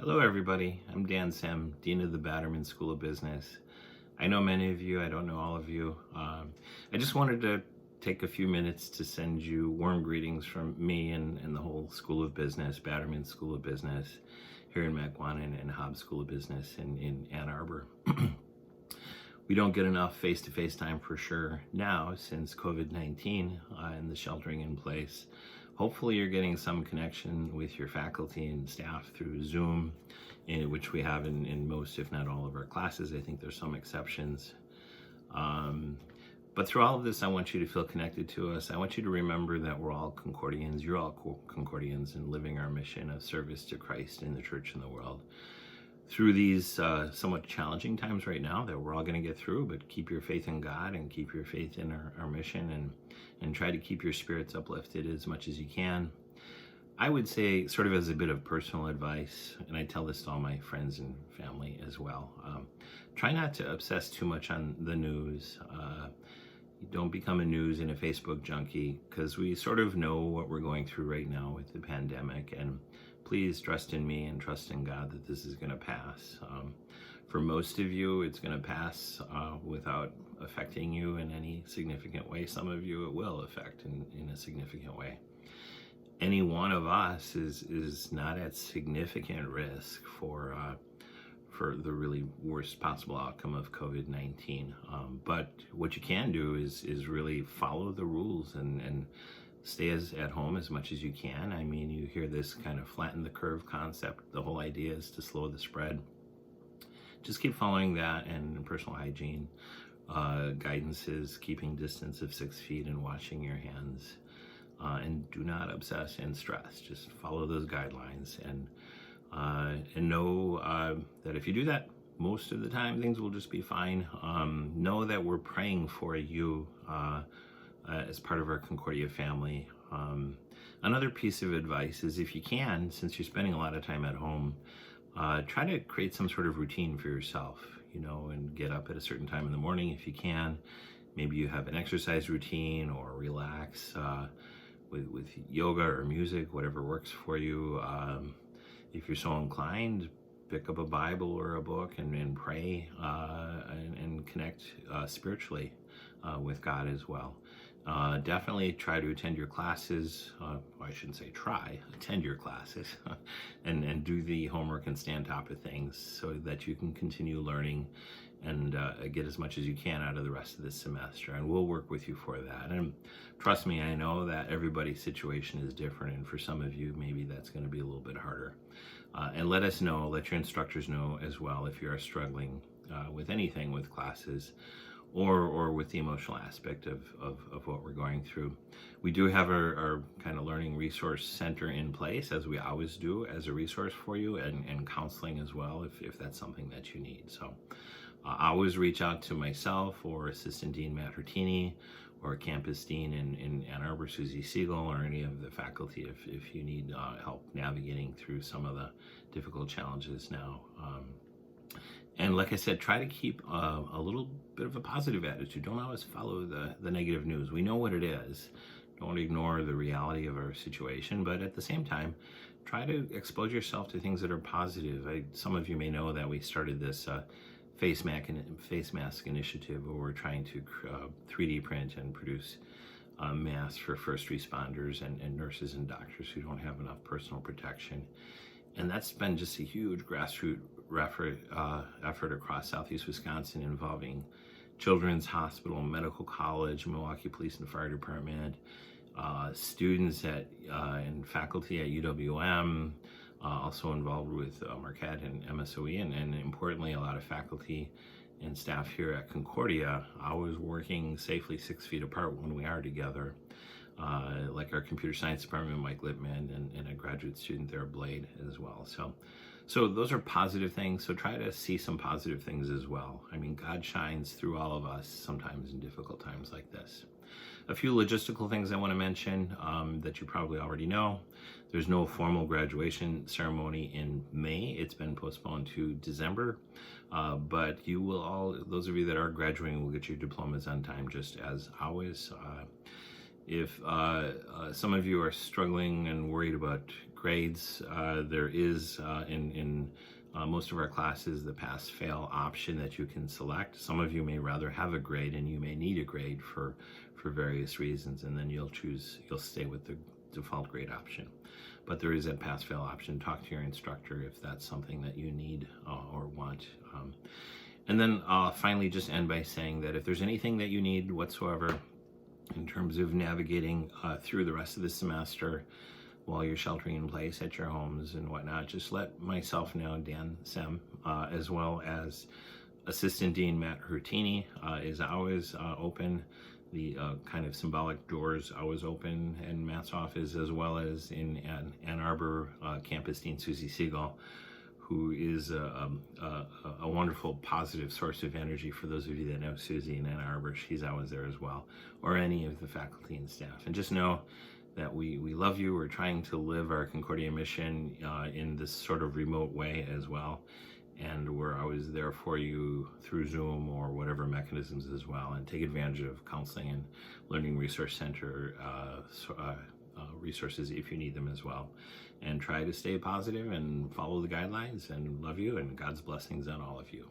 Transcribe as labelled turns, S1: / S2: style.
S1: Hello, everybody. I'm Dan Sem, Dean of the Batterman School of Business. I know many of you, I don't know all of you. I just wanted to take a few minutes to send you warm greetings from me and the whole School of Business, Batterman School of Business here in Mequon and Hobbs School of Business in Ann Arbor. We don't get enough face-to-face time for sure now since COVID-19 and the sheltering in place. Hopefully you're getting some connection with your faculty and staff through Zoom, which we have in most, if not all, of our classes. I think there's some exceptions. But through all of this, I want you to feel connected to us. I want you to remember that we're all Concordians. You're all Concordians in living our mission of service to Christ in the church and the world. Through these somewhat challenging times right now that we're all going to get through, but keep your faith in God and keep your faith in our mission and try to keep your spirits uplifted as much as you can. I would say, sort of as a bit of personal advice, and I tell this to all my friends and family as well, try not to obsess too much on the news. Don't become a news and a Facebook junkie, because we sort of know what we're going through right now with the pandemic, and please trust in me and trust in God that this is going to pass. For most of you, it's going to pass without affecting you in any significant way. Some of you it will affect in a significant way. Any one of us is not at significant risk for the really worst possible outcome of COVID-19. But what you can do is really follow the rules and stay at home as much as you can. I mean, you hear this kind of flatten the curve concept. The whole idea is to slow the spread. Just keep following that, and personal hygiene guidance is keeping distance of 6 feet and washing your hands. And do not obsess and stress. Just follow those guidelines and know that if you do that, most of the time things will just be fine. Know that we're praying for you as part of our Concordia family. Another piece of advice is, if you can, since you're spending a lot of time at home, try to create some sort of routine for yourself, and get up at a certain time in the morning if you can. Maybe you have an exercise routine, or relax with yoga or music, whatever works for you. If you're so inclined, pick up a Bible or a book and pray and connect spiritually with God as well. Definitely try to attend your classes. I shouldn't say try, attend your classes and do the homework and stay on top of things so that you can continue learning and get as much as you can out of the rest of this semester. And we'll work with you for that. And trust me, I know that everybody's situation is different. And for some of you, maybe that's going to be a little bit harder. And let us know, let your instructors know as well if you are struggling with anything with classes or with the emotional aspect of what we're going through. We do have our kind of learning resource center in place, as we always do, as a resource for you, and counseling as well if that's something that you need. So always reach out to myself or Assistant Dean Matt Hertini, or Campus Dean in Ann Arbor, Susie Siegel, or any of the faculty if you need help navigating through some of the difficult challenges now. And like I said, try to keep a little bit of a positive attitude. Don't always follow the negative news. We know what it is. Don't ignore the reality of our situation, but at the same time, try to expose yourself to things that are positive. Some of you may know that we started this face mask initiative, where we're trying to 3D print and produce masks for first responders and nurses and doctors who don't have enough personal protection. And that's been just a huge grassroots effort across Southeast Wisconsin, involving Children's Hospital, Medical College, Milwaukee Police and Fire Department, students and faculty at UWM, also involved with Marquette and MSOE, and importantly, a lot of faculty and staff here at Concordia, always working safely 6 feet apart when we are together. Like our computer science department, Mike Lippman, and a graduate student there, Blade, as well. So those are positive things. So try to see some positive things as well. I mean, God shines through all of us sometimes in difficult times like this. A few logistical things I want to mention that you probably already know. There's no formal graduation ceremony in May. It's been postponed to December. But you will all, those of you that are graduating, will get your diplomas on time, just as always. If some of you are struggling and worried about grades. There is in most of our classes the pass-fail option that you can select. Some of you may rather have a grade, and you may need a grade for various reasons, and then you'll stay with the default grade option. But there is a pass-fail option. Talk to your instructor if that's something that you need or want. And then finally, just end by saying that if there's anything that you need whatsoever in terms of navigating through the rest of the semester while you're sheltering in place at your homes and whatnot, just let myself know, Dan Sem, as well as Assistant Dean Matt Hurtini is always open. The kind of symbolic doors always open in Matt's office, as well as in Ann Arbor Campus Dean Susie Siegel, who is a wonderful positive source of energy. For those of you that know Susie in Ann Arbor, she's always there as well, or any of the faculty and staff. And just know that we love you. We're trying to live our Concordia mission in this sort of remote way as well. And we're always there for you through Zoom or whatever mechanisms as well. And take advantage of Counseling and Learning Resource Center resources if you need them as well. And try to stay positive and follow the guidelines, and love you, and God's blessings on all of you.